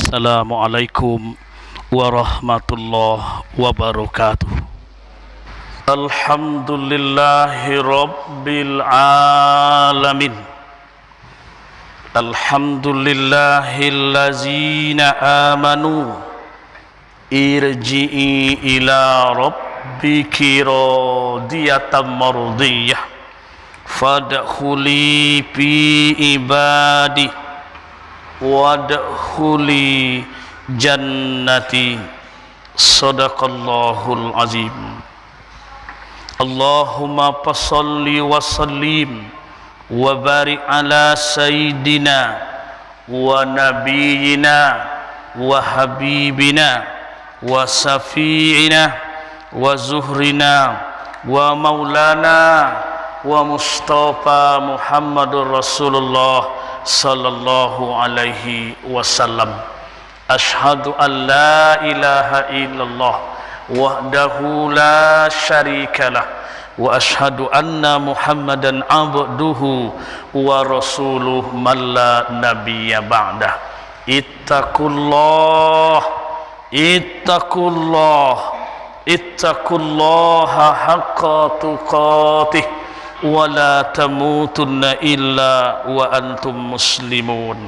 Assalamualaikum warahmatullahi wabarakatuh. Alhamdulillahi rabbil alamin. Alhamdulillahillazina amanu irji'i ila rabbiki radiyatan mardiyah fadkhuli fi ibadi wadkhuli jannati. Sadaqallahul azim. Allahumma fassalli wa sallim wa barik ala sayyidina wa nabiyyina wa habibina wa safi'ina wa zuhrina wa maulana wa mustafa Muhammadur Rasulullah sallallahu alaihi wasallam. Ashhadu an la ilaha illallah wahdahu la syarikalah wa ashhadu anna Muhammadan abduhu wa rasuluh man la nabiyya ba'dah. Ittaqullah ittaqullaha haqqa tuqatih wa la tamutunna illa wa antum muslimun.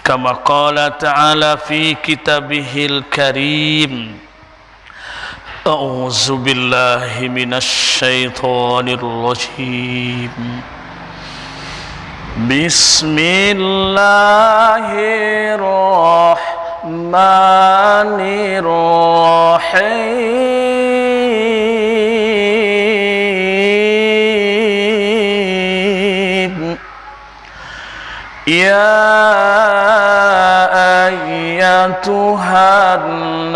Kama qala ta'ala fi kitabihil karim. A'udzu billahi minasy syaithanir rajim. Bismillahirrahmanirrahim. Ya ayyatuhan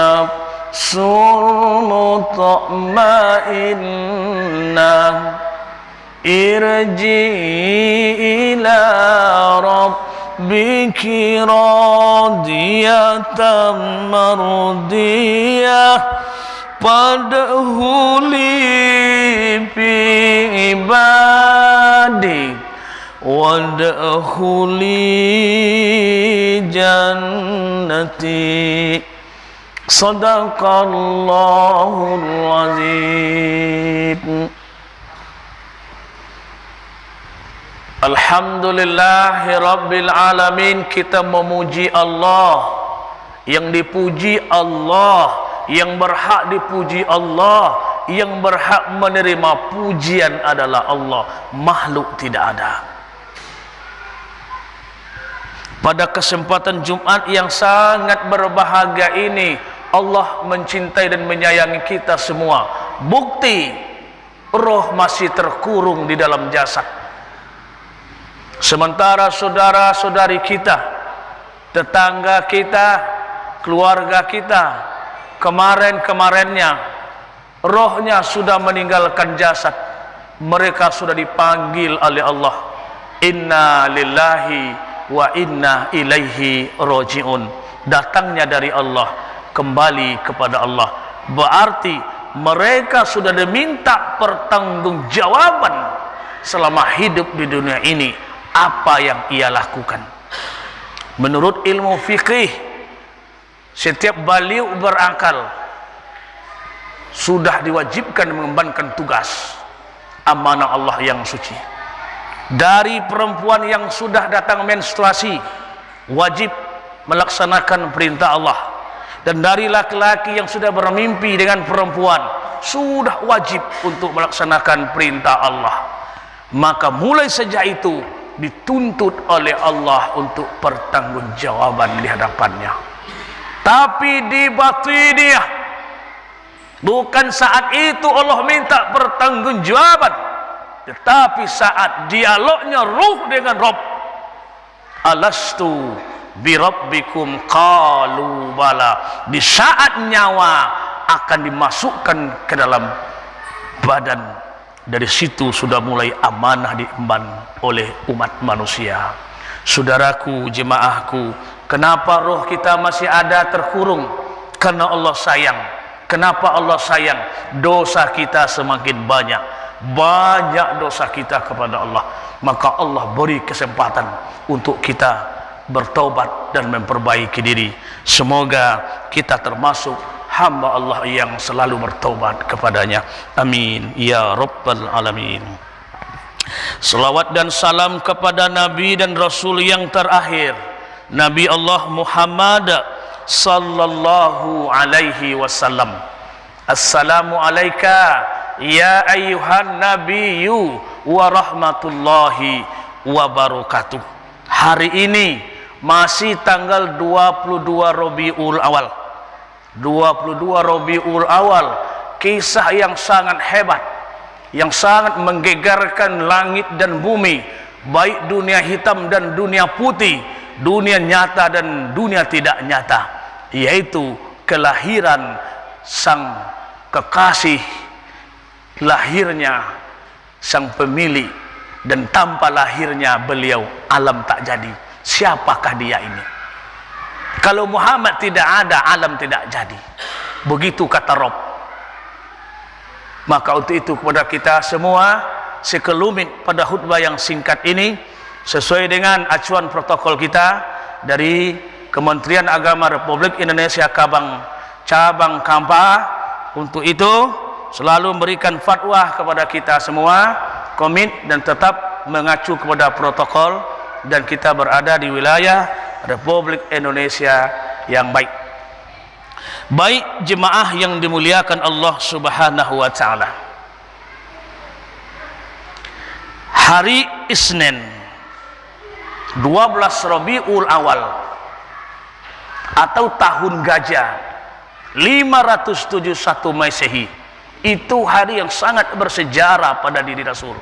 nafsul mutmainnah irji'i ila rabbiki radiyatan mardiyah fadkhuli fi ibadi wadkhuli jannati. Sadaqallahul azim. Alhamdulillahi rabbil alamin. Kita memuji Allah, yang dipuji Allah, yang berhak dipuji Allah, yang berhak menerima pujian adalah Allah, makhluk tidak ada. Pada kesempatan Jumat yang sangat berbahagia ini, Allah mencintai dan menyayangi kita semua. Bukti roh masih terkurung di dalam jasad. Sementara saudara-saudari kita, tetangga kita, keluarga kita, kemarin-kemarinnya rohnya sudah meninggalkan jasad. Mereka sudah dipanggil oleh Allah. Inna lillahi wa inna ilaihi roji'un. Datangnya dari Allah, kembali kepada Allah. Berarti mereka sudah diminta pertanggungjawaban selama hidup di dunia ini, apa yang ia lakukan. Menurut ilmu fikih, setiap baligh berakal sudah diwajibkan mengembankan tugas amanah Allah yang suci. Dari perempuan yang sudah datang menstruasi, wajib melaksanakan perintah Allah. Dan dari laki-laki yang sudah bermimpi dengan perempuan, sudah wajib untuk melaksanakan perintah Allah. Maka mulai sejak itu dituntut oleh Allah untuk pertanggungjawaban di hadapannya. Tapi di batiniah, bukan saat itu Allah minta pertanggungjawaban, tetapi saat dialognya ruh dengan Rabb. Alastu birabbikum qalu bala. Di saat nyawa akan dimasukkan ke dalam badan, dari situ sudah mulai amanah diemban oleh umat manusia. Saudaraku, jemaahku, kenapa roh kita masih ada terkurung? Karena Allah sayang. Kenapa Allah sayang? Dosa kita semakin banyak dosa kita kepada Allah, maka Allah beri kesempatan untuk kita bertaubat dan memperbaiki diri. Semoga kita termasuk hamba Allah yang selalu bertaubat kepadanya. Amin ya rabbal alamin. Salawat dan salam kepada Nabi dan Rasul yang terakhir, Nabi Allah Muhammad sallallahu alaihi wasallam. Assalamu alayka ya ayyuhan nabiyyu wa rahmatullahi wa barakatuh. Hari ini masih tanggal 22 Rabiul Awal. 22 Rabiul Awal, kisah yang sangat hebat, yang sangat menggegarkan langit dan bumi, baik dunia hitam dan dunia putih, dunia nyata dan dunia tidak nyata, yaitu kelahiran sang kekasih, lahirnya sang pemilik, dan tanpa lahirnya beliau alam tak jadi. Siapakah dia ini? Kalau Muhammad tidak ada, alam tidak jadi. Begitu kata Rob. Maka untuk itu kepada kita semua, sekelumit pada khutbah yang singkat ini, sesuai dengan acuan protokol kita dari Kementerian Agama Republik Indonesia Cabang Kampar, untuk itu selalu memberikan fatwa kepada kita semua, komit dan tetap mengacu kepada protokol, dan kita berada di wilayah Republik Indonesia yang baik. Baik jemaah yang dimuliakan Allah Subhanahu wa taala. Hari Isnin 12 Rabiul Awal atau tahun gajah 571 Masehi, itu hari yang sangat bersejarah pada diri Rasul.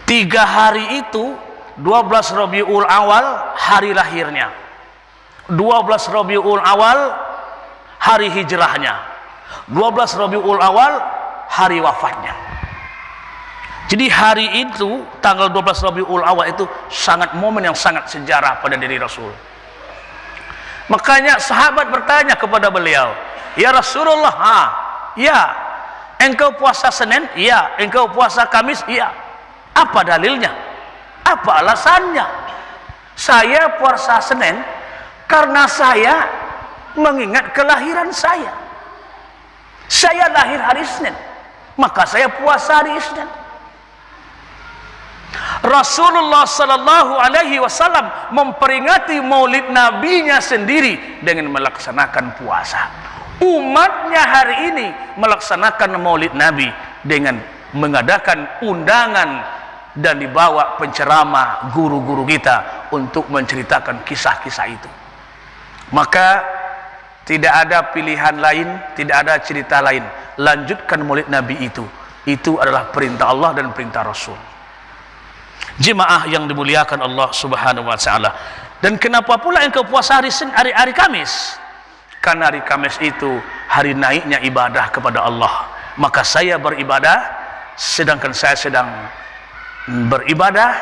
3 hari itu, 12 Rabiul Awal hari lahirnya, 12 Rabiul Awal hari hijrahnya, 12 Rabiul Awal hari wafatnya. Jadi hari itu, tanggal 12 Rabiul Awal itu sangat momen yang sangat sejarah pada diri Rasul. Makanya sahabat bertanya kepada beliau, "Ya Rasulullah, ya, engkau puasa Senin? Ya. Engkau puasa Kamis? Ya. Apa dalilnya? Apa alasannya?" "Saya puasa Senin karena saya mengingat kelahiran saya. Saya lahir hari Senin, maka saya puasa hari Senin." Rasulullah sallallahu alaihi wasallam memperingati maulid nabinya sendiri dengan melaksanakan puasa. Umatnya hari ini melaksanakan maulid nabi dengan mengadakan undangan dan dibawa penceramah guru-guru kita untuk menceritakan kisah-kisah itu. Maka tidak ada pilihan lain, tidak ada cerita lain, lanjutkan maulid nabi itu. Itu adalah perintah Allah dan perintah Rasul. Jemaah yang dimuliakan Allah Subhanahu wa taala. Dan kenapa pula engkau puasa hari Kamis? Karena hari Kamis itu hari naiknya ibadah kepada Allah. Maka saya beribadah, sedangkan saya sedang beribadah,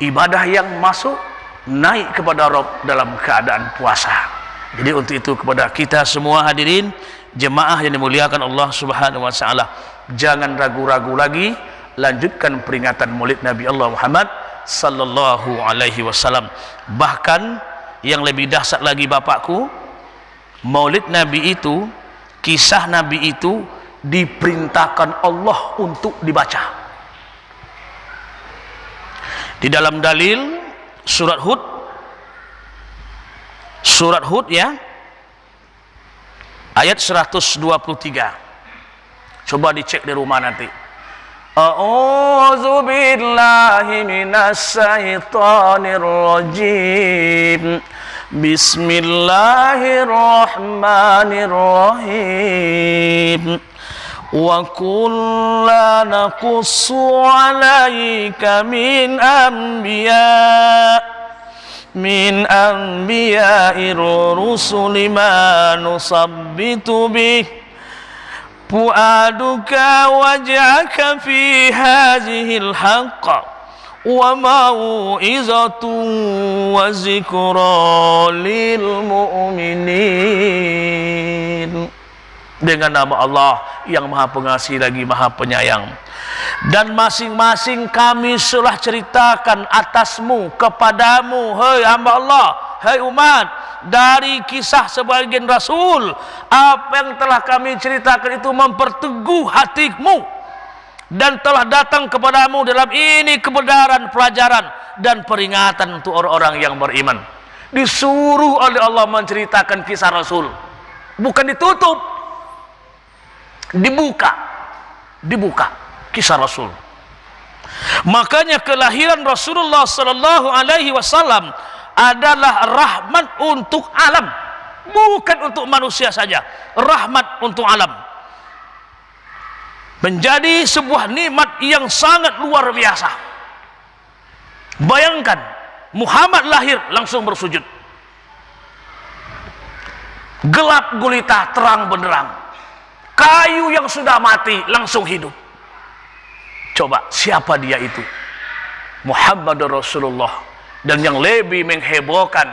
ibadah yang masuk naik kepada Rabb dalam keadaan puasa. Jadi untuk itu kepada kita semua hadirin jemaah yang dimuliakan Allah Subhanahu wa taala, jangan ragu-ragu lagi, lanjutkan peringatan maulid Nabi Allah Muhammad sallallahu alaihi wasallam. Bahkan yang lebih dahsyat lagi Bapakku, maulid Nabi itu, kisah Nabi itu diperintahkan Allah untuk dibaca. Di dalam dalil surat Hud ya, ayat 123. Coba dicek di rumah nanti. A'udzu billahi minasy syaithanir rajim. Bismillahirrahmanirrahim. Wa kullu naqussu 'alaika min anbiya'ir rusuli ma nusabbitu bih fu'aduka waj'aka fi hadhil haqq wa mau'izatun wa zikra lil mu'minin. Dengan nama Allah yang Maha Pengasih lagi Maha Penyayang. Dan masing-masing kami sudah ceritakan atasmu, kepadamu, hai hamba Allah, hai umat, dari kisah sebagian Rasul. Apa yang telah kami ceritakan itu memperteguh hatimu, dan telah datang kepadamu dalam ini kebenaran, pelajaran, dan peringatan untuk orang-orang yang beriman. Disuruh oleh Allah menceritakan kisah Rasul, bukan ditutup, dibuka kisah Rasul. Makanya kelahiran Rasulullah sallallahu alaihi wasallam adalah rahmat untuk alam, bukan untuk manusia saja, rahmat untuk alam. Menjadi sebuah nikmat yang sangat luar biasa. Bayangkan, Muhammad lahir langsung bersujud, gelap gulita terang benderang, kayu yang sudah mati langsung hidup. Coba, siapa dia itu? Muhammad Rasulullah. Dan yang lebih menghebohkan,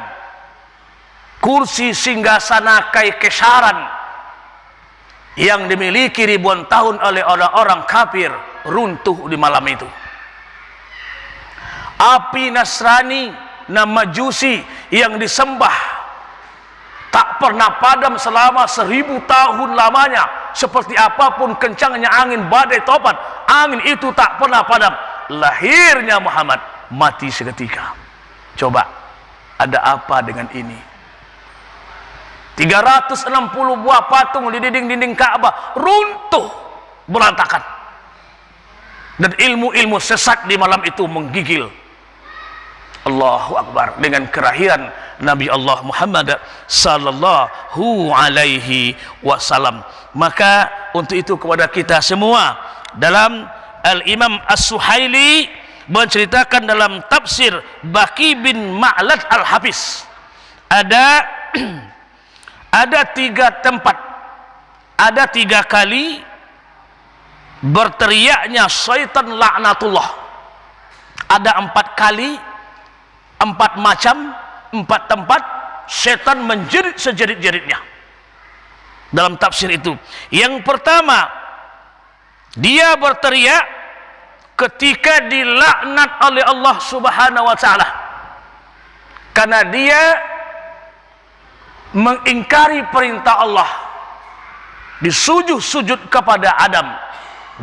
kursi singgasana Kaisaran yang dimiliki ribuan tahun oleh orang-orang kafir runtuh di malam itu. Api Nasrani dan Majusi yang disembah tak pernah padam selama 1000 tahun lamanya. Seperti apapun kencangnya angin badai topan, angin itu tak pernah padam. Lahirnya Muhammad mati seketika. Coba, ada apa dengan ini? 360 buah patung di dinding-dinding Ka'bah runtuh berantakan, dan ilmu-ilmu sesat di malam itu menggigil. Allahu Akbar, dengan kelahiran Nabi Allah Muhammad sallallahu alaihi wasallam. Maka untuk itu kepada kita semua, dalam Al-Imam As-Suhaili menceritakan dalam tafsir Baqi bin Ma'lad Al-Hafiz, ada 3 tempat, ada 3 kali berteriaknya syaitan laknatullah. Ada 4 kali, 4 macam, 4 tempat setan menjerit sejerit-jeritnya dalam tafsir itu. Yang pertama, dia berteriak ketika dilaknat oleh Allah Subhanahu wa taala karena dia mengingkari perintah Allah, disujud-sujud kepada Adam,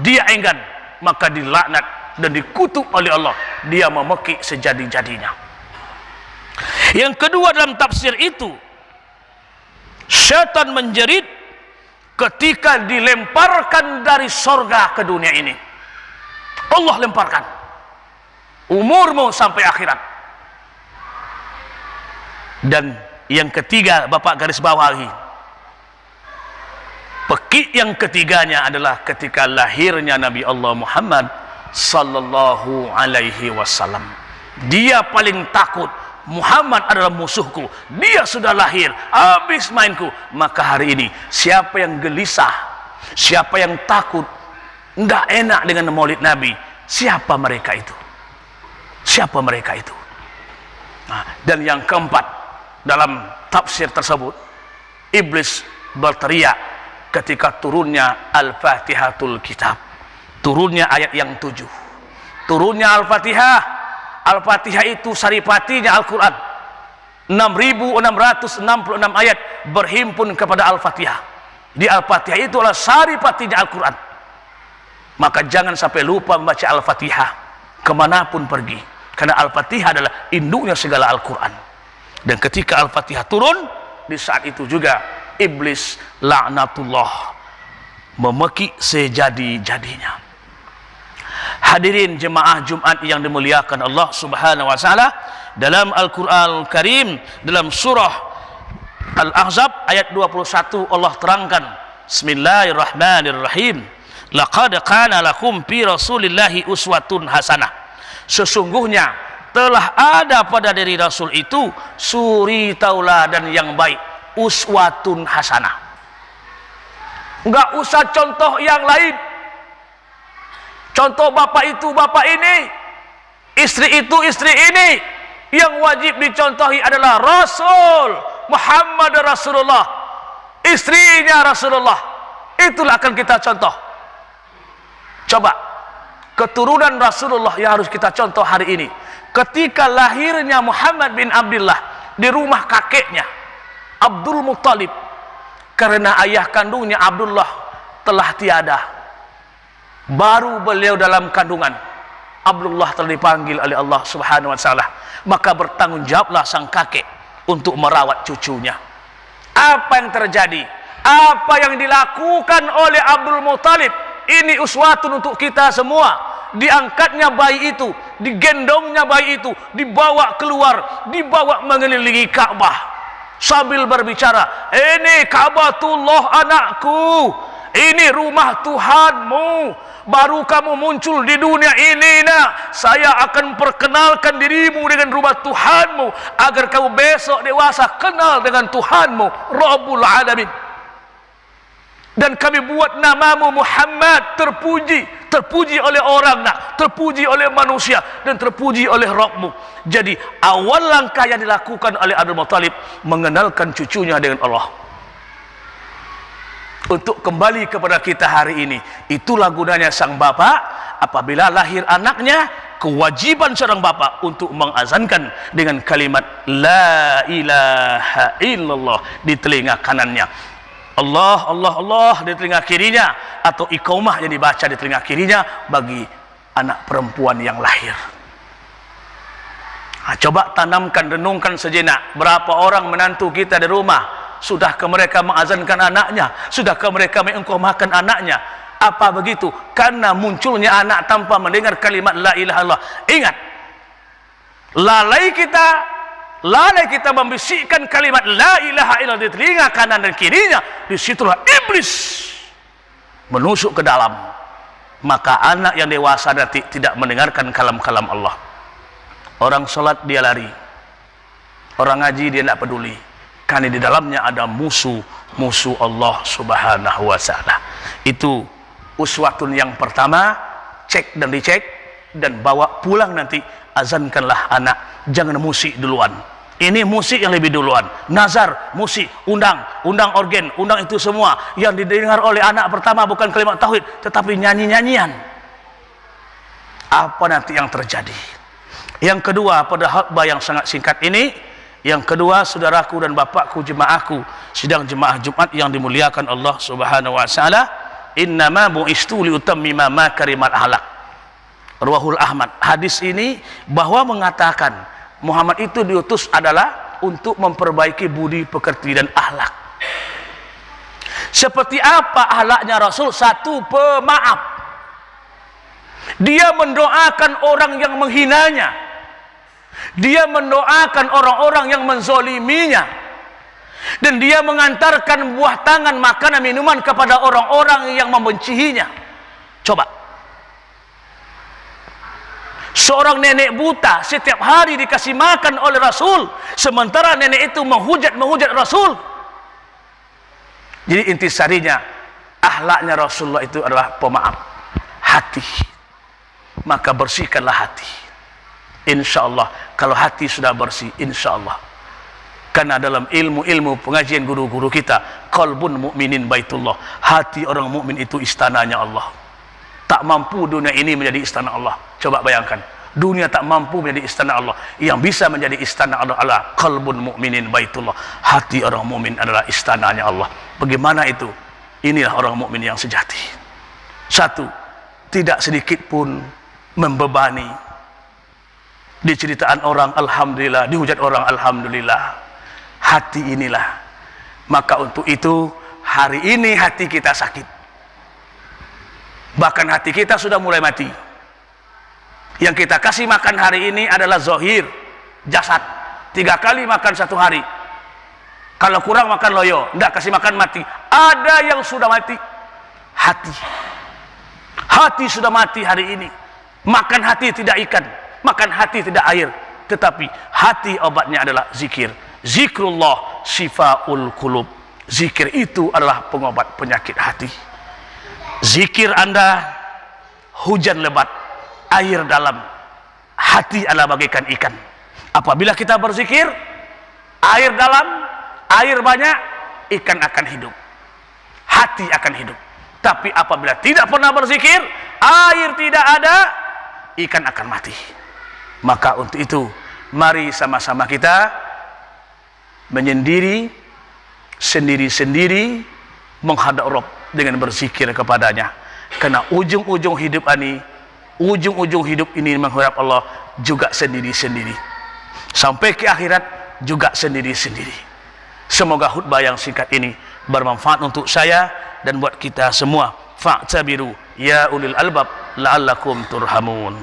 dia enggan, maka dilaknat dan dikutuk oleh Allah, dia memekik sejadi-jadinya. Yang kedua, dalam tafsir itu, syaitan menjerit ketika dilemparkan dari sorga ke dunia ini. Allah lemparkan, umurmu sampai akhirat. Dan yang ketiga, Bapak garis bawahi, pekik yang ketiganya adalah ketika lahirnya Nabi Allah Muhammad sallallahu alaihi wasallam. Dia paling takut, Muhammad adalah musuhku, dia sudah lahir, habis mainku. Maka hari ini siapa yang gelisah, siapa yang takut, enggak enak dengan maulid Nabi, siapa mereka itu? Siapa mereka itu? Nah, dan yang keempat, dalam tafsir tersebut, iblis berteriak ketika turunnya Al-Fatihatul Kitab, turunnya ayat yang 7, turunnya Al-Fatihah. Al-Fatihah itu saripatinya Al-Quran, 6.666 ayat berhimpun kepada Al-Fatihah. Di Al-Fatihah itu adalah saripatinya Al-Quran. Maka jangan sampai lupa membaca Al-Fatihah kemanapun pergi, karena Al-Fatihah adalah induknya segala Al-Quran. Dan ketika Al-Fatihah turun, di saat itu juga iblis laknatullah memekik sejadi-jadinya. Hadirin jemaah Jumat yang dimuliakan Allah Subhanahu wa taala, dalam Al-Qur'an Al-Karim, dalam surah Al-Ahzab ayat 21, Allah terangkan, Bismillahirrahmanirrahim, laqad kana lakum fi Rasulillahi uswatun hasanah. Sesungguhnya telah ada pada diri Rasul itu suri tauladan yang baik, uswatun hasanah. Enggak usah contoh yang lain. Contoh bapak itu bapak ini, istri itu istri ini. Yang wajib dicontohi adalah Rasul Muhammad Rasulullah, istrinya Rasulullah. Itulah akan kita contoh. Coba keturunan Rasulullah yang harus kita contoh hari ini. Ketika lahirnya Muhammad bin Abdullah di rumah kakeknya Abdul Muttalib, karena ayah kandungnya Abdullah telah tiada, baru beliau dalam kandungan, Abdullah telah dipanggil oleh Allah Subhanahu wa Ta'ala. Maka bertanggungjawablah sang kakek untuk merawat cucunya. Apa yang terjadi? Apa yang dilakukan oleh Abdul Muttalib ini uswatun untuk kita semua. Diangkatnya bayi itu, digendongnya bayi itu, dibawa keluar, dibawa mengelilingi Ka'bah sambil berbicara, ini Ka'batullah anakku, ini rumah Tuhanmu, baru kamu muncul di dunia ini, nak. Saya akan perkenalkan dirimu dengan rumah Tuhanmu agar kamu besok dewasa kenal dengan Tuhanmu Rabbul Alamin. Dan kami buat namamu Muhammad terpuji oleh orang, nak, terpuji oleh manusia, dan terpuji oleh Rabbmu. Jadi awal langkah yang dilakukan oleh Abdul Muttalib mengenalkan cucunya dengan Allah. Untuk kembali kepada kita hari ini, itulah gunanya sang bapak apabila lahir anaknya. Kewajiban seorang bapak untuk mengazankan dengan kalimat la ilaha illallah di telinga kanannya, Allah, Allah, Allah di telinga kirinya, atau iqamah yang dibaca di telinga kirinya bagi anak perempuan yang lahir. Nah, coba tanamkan, renungkan sejenak, berapa orang menantu kita di rumah, sudahkah mereka mengazankan anaknya? Sudahkah mereka mengiqamahkan anaknya? Apa begitu? Karena munculnya anak tanpa mendengar kalimat la ilaha illallah. Ingat, lalai kita membisikkan kalimat la ilaha illallah di telinga kanan dan kirinya, disitulah iblis menusuk ke dalam. Maka anak yang dewasa nanti tidak mendengarkan kalam-kalam Allah. Orang sholat dia lari, orang ngaji dia tidak peduli, karena di dalamnya ada musuh Allah Subhanahu wa Ta'ala. Itu uswatun yang pertama, cek dan dicek, dan bawa pulang nanti. Azankanlah anak, jangan musik duluan. Ini musik yang lebih duluan, nazar, musik, undang organ, undang itu semua yang didengar oleh anak pertama bukan kalimat tauhid, tetapi nyanyi-nyanyian. Apa nanti yang terjadi? Yang kedua, pada khutbah yang sangat singkat ini, yang kedua, saudaraku dan bapakku, jemaahku, sidang jemaah Jumat yang dimuliakan Allah Subhanahu wa Ta'ala, innama bu'istu liutammima makarimal akhlaq. Rawahul Ahmad. Hadis ini bahwa mengatakan Muhammad itu diutus adalah untuk memperbaiki budi pekerti dan akhlak. Seperti apa akhlaknya Rasul? Satu, pemaaf. Dia mendoakan orang yang menghinanya, dia mendoakan orang-orang yang menzoliminya, dan dia mengantarkan buah tangan, makanan, minuman kepada orang-orang yang membencinya. Coba, seorang nenek buta setiap hari dikasih makan oleh Rasul, sementara nenek itu menghujat Rasul. Jadi intisarinya, akhlaknya Rasulullah itu adalah pemaaf, hati. Maka bersihkanlah hati. Insya Allah, kalau hati sudah bersih, insya Allah. Karena dalam ilmu-ilmu pengajian guru-guru kita, qalbun mu'minin baitullah, hati orang mukmin itu istananya Allah. Tak mampu dunia ini menjadi istana Allah. Coba bayangkan, dunia tak mampu menjadi istana Allah. Yang bisa menjadi istana Allah adalah qalbun mu'minin baitullah, hati orang mukmin adalah istananya Allah. Bagaimana itu? Inilah orang mukmin yang sejati. Satu, tidak sedikit pun membebani. Diceritaan orang alhamdulillah, dihujat orang alhamdulillah. Hati inilah. Maka untuk itu hari ini hati kita sakit. Bahkan hati kita sudah mulai mati. Yang kita kasih makan hari ini adalah zohir, jasad. 3 kali makan 1 hari. Kalau kurang makan loyo, tidak kasih makan mati. Ada yang sudah mati, hati. Hati sudah mati hari ini. Makan hati tidak ikan, makan hati tidak air, tetapi hati obatnya adalah zikir. Zikrullah sifaul qulub. Zikir itu adalah pengobat penyakit hati. Zikir Anda hujan lebat, air dalam. Hati adalah bagaikan ikan. Apabila kita berzikir, air dalam, air banyak, ikan akan hidup, hati akan hidup. Tapi apabila tidak pernah berzikir, air tidak ada, ikan akan mati. Maka untuk itu, mari sama-sama kita menyendiri, sendiri-sendiri menghadap Rabb dengan berzikir kepadanya. Karena ujung-ujung hidup ini menghadap Allah juga sendiri-sendiri. Sampai ke akhirat juga sendiri-sendiri. Semoga khutbah yang singkat ini bermanfaat untuk saya dan buat kita semua. Fa'tabiru ya ulil albab la'allakum turhamun.